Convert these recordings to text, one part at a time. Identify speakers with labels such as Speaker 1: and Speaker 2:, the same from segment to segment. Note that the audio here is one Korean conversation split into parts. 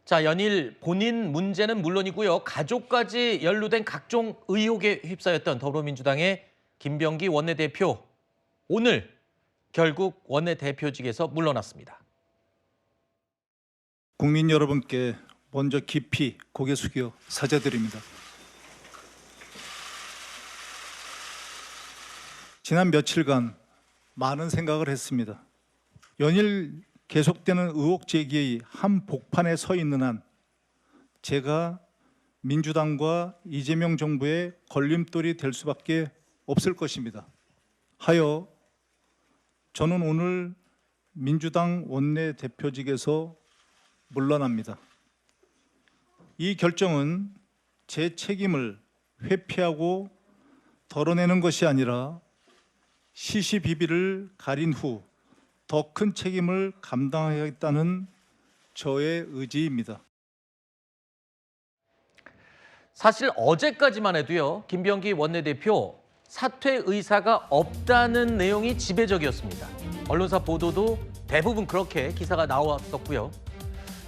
Speaker 1: 자, 연일 본인 문제는 물론이고요. 가족까지 연루된 각종 의혹에 휩싸였던 더불어민주당의 김병기 원내대표. 오늘 결국 원내대표직에서 물러났습니다.
Speaker 2: 국민 여러분께 먼저 깊이 고개 숙여 사죄드립니다. 지난 며칠간 많은 생각을 했습니다. 연일 계속되는 의혹 제기의 한복판에 서 있는 한 제가 민주당과 이재명 정부의 걸림돌이 될 수밖에 없을 것입니다. 하여 저는 오늘 민주당 원내대표직에서 물러납니다. 이 결정은 제 책임을 회피하고 덜어내는 것이 아니라 시시비비를 가린 후 더 큰 책임을 감당하겠다는 저의 의지입니다.
Speaker 1: 사실 어제까지만 해도요. 김병기 원내대표 사퇴 의사가 없다는 내용이 지배적이었습니다. 언론사 보도도 대부분 그렇게 기사가 나왔었고요.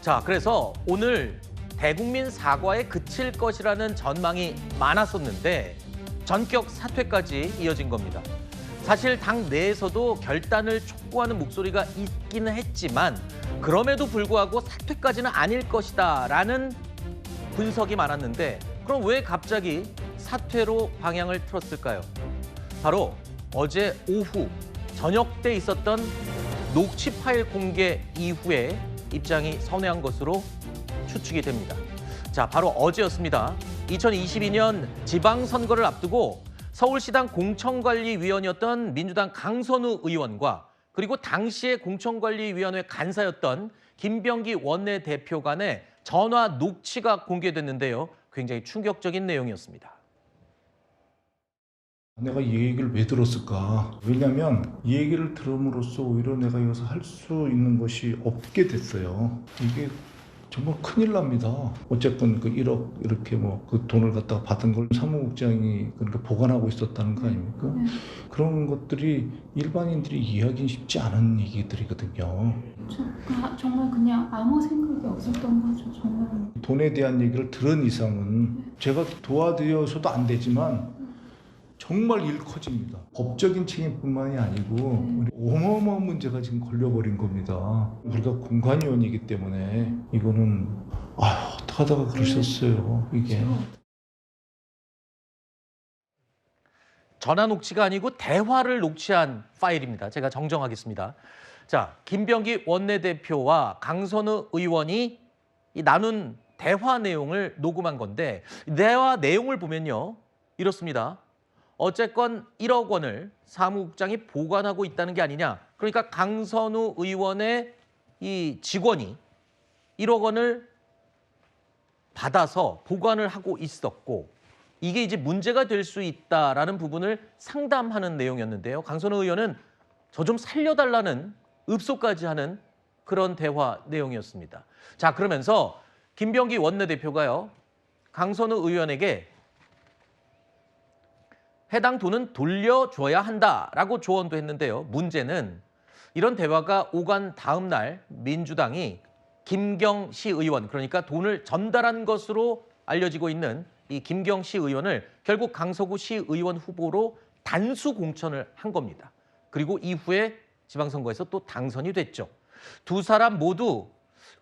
Speaker 1: 자, 그래서 오늘 대국민 사과에 그칠 것이라는 전망이 많았었는데 전격 사퇴까지 이어진 겁니다. 사실 당 내에서도 결단을 촉구하는 목소리가 있기는 했지만 그럼에도 불구하고 사퇴까지는 아닐 것이다라는 분석이 많았는데 그럼 왜 갑자기 사퇴로 방향을 틀었을까요? 바로 어제 오후 저녁 때 있었던 녹취 파일 공개 이후에 입장이 선회한 것으로 추측이 됩니다. 자, 바로 어제였습니다. 2022년 지방선거를 앞두고 서울시당 공천관리위원이었던 민주당 강선우 의원과 그리고 당시의 공천관리위원회 간사였던 김병기 원내대표 간의 전화 녹취가 공개됐는데요. 굉장히 충격적인 내용이었습니다.
Speaker 2: 내가 이 얘기를 왜 들었을까? 왜냐하면 이 얘기를 들음으로써 오히려 내가 여기서 할 수 있는 것이 없게 됐어요. 이게 정말 큰일 납니다. 어쨌건 그 1억 이렇게 뭐 그 돈을 갖다가 받은 걸 사무국장이 그러니까 보관하고 있었다는 거 아닙니까? 그런 것들이 일반인들이 이해하기는 쉽지 않은 얘기들이거든요.
Speaker 3: 정말 그냥 아무 생각이 없었던 거죠. 정말.
Speaker 2: 돈에 대한 얘기를 들은 이상은 제가 도와드려서도 안 되지만 정말 일 커집니다. 법적인 책임뿐만이 아니고 어마어마한 문제가 지금 걸려버린 겁니다. 우리가 공관위원이기 때문에 이거는 어떡하다가 그러셨어요, 이게.
Speaker 1: 전화 녹취가 아니고 대화를 녹취한 파일입니다. 제가 정정하겠습니다. 자, 김병기 원내대표와 강선우 의원이 나눈 대화 내용을 녹음한 건데 대화 내용을 보면요. 이렇습니다. 어쨌건 1억 원을 사무국장이 보관하고 있다는 게 아니냐. 그러니까 강선우 의원의 이 직원이 1억 원을 받아서 보관을 하고 있었고 이게 이제 문제가 될 수 있다라는 부분을 상담하는 내용이었는데요. 강선우 의원은 저 좀 살려달라는 읍소까지 하는 그런 대화 내용이었습니다. 자, 그러면서 김병기 원내대표가요. 강선우 의원에게 해당 돈은 돌려줘야 한다라고 조언도 했는데요. 문제는 이런 대화가 오간 다음 날 민주당이 김경시 의원, 그러니까 돈을 전달한 것으로 알려지고 있는 이 김경시 의원을 결국 강서구 시의원 후보로 단수 공천을 한 겁니다. 그리고 이후에 지방선거에서 또 당선이 됐죠. 두 사람 모두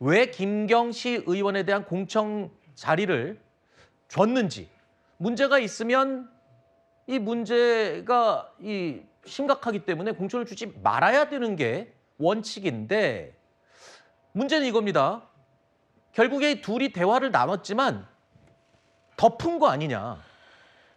Speaker 1: 왜 김경시 의원에 대한 공천 자리를 줬는지 문제가 있으면 이 문제가 심각하기 때문에 공천을 주지 말아야 되는 게 원칙인데 문제는 이겁니다. 결국에 이 둘이 대화를 나눴지만 덮은 거 아니냐.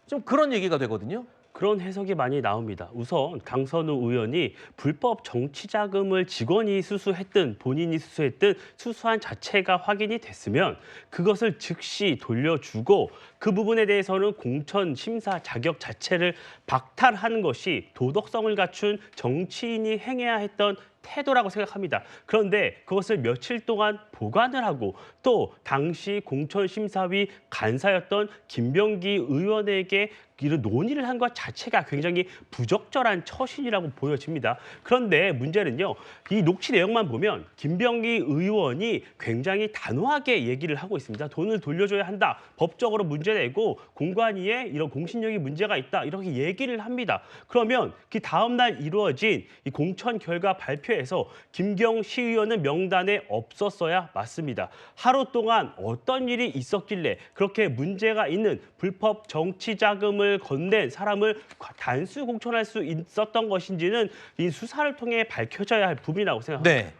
Speaker 1: 좀 그런 얘기가 되거든요.
Speaker 4: 그런 해석이 많이 나옵니다. 우선 강선우 의원이 불법 정치 자금을 직원이 수수했든 본인이 수수했든 수수한 자체가 확인이 됐으면 그것을 즉시 돌려주고 그 부분에 대해서는 공천 심사 자격 자체를 박탈하는 것이 도덕성을 갖춘 정치인이 행해야 했던 태도라고 생각합니다. 그런데 그것을 며칠 동안 보관을 하고 또 당시 공천심사위 간사였던 김병기 의원에게 이런 논의를 한 것 자체가 굉장히 부적절한 처신이라고 보여집니다. 그런데 문제는요, 이 녹취 내용만 보면 김병기 의원이 굉장히 단호하게 얘기를 하고 있습니다. 돈을 돌려줘야 한다. 법적으로 문제내고 공관위에 이런 공신력이 문제가 있다. 이렇게 얘기를 합니다. 그러면 그 다음 날 이루어진 이 공천 결과 발표에서 김경 시의원은 명단에 없었어야 맞습니다. 하루 동안 어떤 일이 있었길래 그렇게 문제가 있는 불법 정치 자금을 건넨 사람을 단수 공천할 수 있었던 것인지는 이 수사를 통해 밝혀져야 할 부분이라고 생각합니다.
Speaker 1: 네.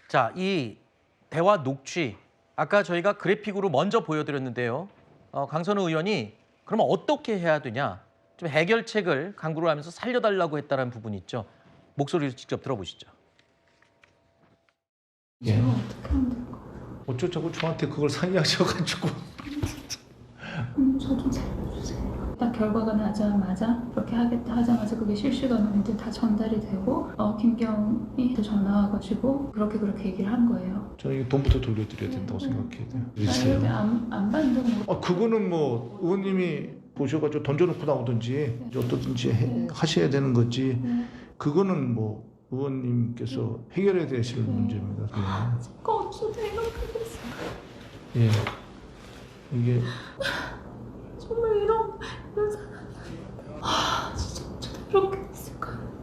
Speaker 1: 자, 이 대화 녹취 아까 저희가 그래픽으로 먼저 보여드렸는데요. 강선우 의원이 그러면 어떻게 해야 되냐? 좀 해결책을 강구를 하면서 살려달라고 했다는 부분이 있죠. 목소리를 직접 들어보시죠.
Speaker 2: 예.
Speaker 3: 제가 어떻게 하면 될까?
Speaker 2: 어쩌자고 저한테 그걸 상의하셔가지고
Speaker 3: 저 좀 살려주세요. 딱 결과가 나자마자 그렇게 하겠다 하자마자 그게 실시간으로 다 전달이 되고 김경이 전화 와가지고 그렇게 얘기를 한 거예요.
Speaker 2: 저는 이 돈부터 돌려드려야 된다고 생각해요.
Speaker 3: 만약에 안 받는 거
Speaker 2: 그거는 뭐 의원님이 보셔가지고 던져놓고 나오든지 어떠든지 하셔야 되는 거지. 그거는 뭐 의원님께서 해결해야 되실 문제입니다.
Speaker 3: 거 없어도 이렇게겠어요.
Speaker 2: 예. 이게
Speaker 3: 정말 이런 사람 진짜 어쩌다 이렇게 됐을까요?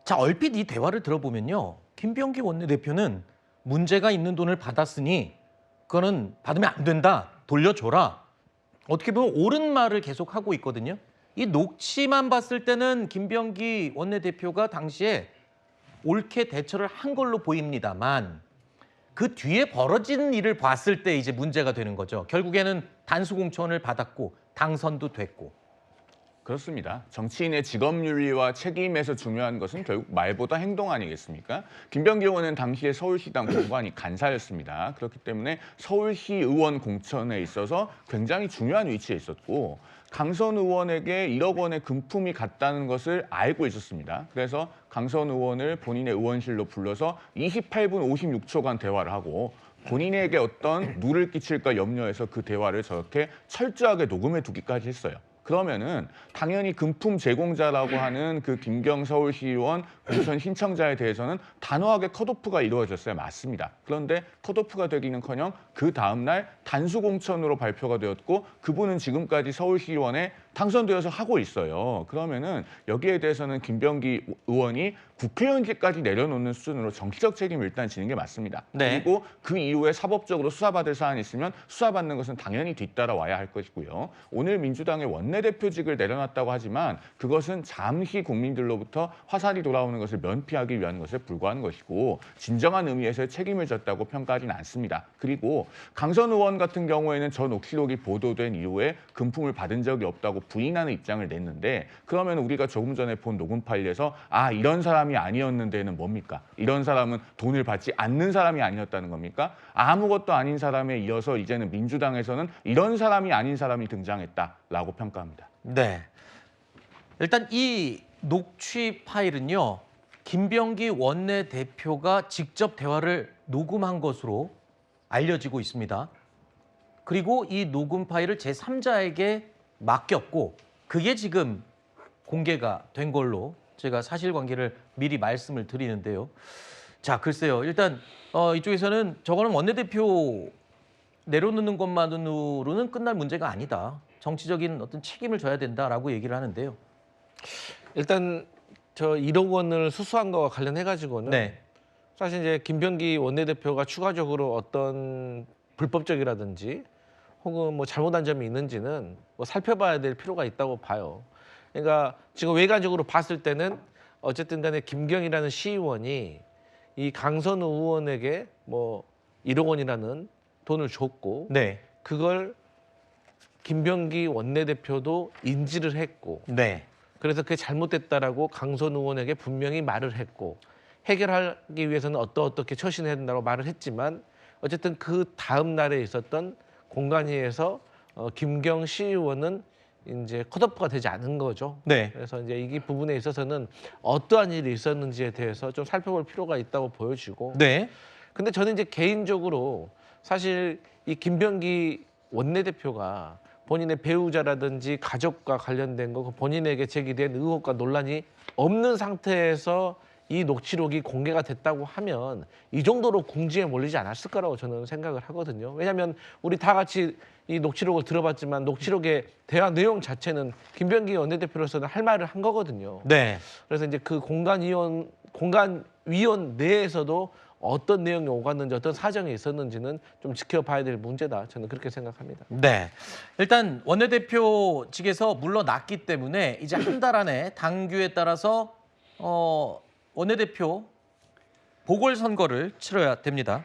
Speaker 1: 자, 얼핏 이 대화를 들어보면요. 김병기 원내대표는 문제가 있는 돈을 받았으니 그거는 받으면 안 된다. 돌려줘라. 어떻게 보면 옳은 말을 계속하고 있거든요. 이 녹취만 봤을 때는 김병기 원내대표가 당시에 옳게 대처를 한 걸로 보입니다만 그 뒤에 벌어진 일을 봤을 때 이제 문제가 되는 거죠. 결국에는 단수 공천을 받았고 당선도 됐고.
Speaker 5: 그렇습니다. 정치인의 직업윤리와 책임에서 중요한 것은 결국 말보다 행동 아니겠습니까? 김병기 의원은 당시에 서울시당 공관위 간사였습니다. 그렇기 때문에 서울시 의원 공천에 있어서 굉장히 중요한 위치에 있었고 강선 의원에게 1억 원의 금품이 갔다는 것을 알고 있었습니다. 그래서 강선 의원을 본인의 의원실로 불러서 28분 56초간 대화를 하고 본인에게 어떤 누를 끼칠까 염려해서 그 대화를 저렇게 철저하게 녹음해 두기까지 했어요. 그러면은 당연히 금품 제공자라고 하는 그 김경 서울시의원 공천 신청자에 대해서는 단호하게 컷오프가 이루어졌어야 맞습니다. 그런데 컷오프가 되기는커녕 그 다음 날 단수 공천으로 발표가 되었고 그분은 지금까지 서울시의원에 당선되어서 하고 있어요. 그러면은 여기에 대해서는 김병기 의원이 국회의원직까지 내려놓는 수준으로 정치적 책임을 일단 지는 게 맞습니다.
Speaker 1: 네.
Speaker 5: 그리고 그 이후에 사법적으로 수사받을 사안이 있으면 수사받는 것은 당연히 뒤따라와야 할 것이고요. 오늘 민주당의 원내대표직을 내려놨다고 하지만 그것은 잠시 국민들로부터 화살이 돌아오는 것을 면피하기 위한 것에 불과한 것이고 진정한 의미에서의 책임을 졌다고 평가하지는 않습니다. 그리고 강선 의원 같은 경우에는 저 녹취록이 보도된 이후에 금품을 받은 적이 없다고 부인하는 입장을 냈는데 그러면 우리가 조금 전에 본 녹음 파일에서 이런 사람이 아니었는데는 뭡니까? 이런 사람은 돈을 받지 않는 사람이 아니었다는 겁니까? 아무것도 아닌 사람에 이어서 이제는 민주당에서는 이런 사람이 아닌 사람이 등장했다라고 평가합니다.
Speaker 1: 네. 일단 이 녹취 파일은요. 김병기 원내대표가 직접 대화를 녹음한 것으로 알려지고 있습니다. 그리고 이 녹음 파일을 제3자에게 맡겼고 그게 지금 공개가 된 걸로 제가 사실관계를 미리 말씀을 드리는데요. 자, 글쎄요. 일단 이쪽에서는 저거는 원내대표 내려놓는 것만으로는 끝날 문제가 아니다. 정치적인 어떤 책임을 져야 된다라고 얘기를 하는데요.
Speaker 6: 일단 저 1억 원을 수수한 거와 관련해 가지고는
Speaker 1: 네.
Speaker 6: 사실 이제 김병기 원내대표가 추가적으로 어떤 불법적이라든지 혹은 뭐 잘못한 점이 있는지는 뭐 살펴봐야 될 필요가 있다고 봐요. 그러니까 지금 외관적으로 봤을 때는 어쨌든 간에 김경이라는 시의원이 이 강선우 의원에게 뭐 1억 원이라는 돈을 줬고
Speaker 1: 네.
Speaker 6: 그걸 김병기 원내대표도 인지를 했고
Speaker 1: 네.
Speaker 6: 그래서 그게 잘못됐다라고 강선우 의원에게 분명히 말을 했고 해결하기 위해서는 어떻게 처신해야 된다고 말을 했지만 어쨌든 그 다음 날에 있었던 공간위에서 김경 시의원은 이제 컷오프가 되지 않은 거죠.
Speaker 1: 네.
Speaker 6: 그래서 이제 이 부분에 있어서는 어떠한 일이 있었는지에 대해서 좀 살펴볼 필요가 있다고 보여지고.
Speaker 1: 네.
Speaker 6: 근데 저는 이제 개인적으로 사실 이 김병기 원내대표가 본인의 배우자라든지 가족과 관련된 거, 본인에게 제기된 의혹과 논란이 없는 상태에서 이 녹취록이 공개가 됐다고 하면 이 정도로 궁지에 몰리지 않았을 거라고 저는 생각을 하거든요. 왜냐하면 우리 다 같이 이 녹취록을 들어봤지만 녹취록의 대화 내용 자체는 김병기 원내대표로서는 할 말을 한 거거든요.
Speaker 1: 네.
Speaker 6: 그래서 이제 그 공간위원 내에서도 어떤 내용이 오갔는지 어떤 사정이 있었는지는 좀 지켜봐야 될 문제다. 저는 그렇게 생각합니다.
Speaker 1: 네. 일단 원내대표 측에서 물러났기 때문에 이제 한 달 안에 당규에 따라서 원내대표 보궐선거를 치러야 됩니다.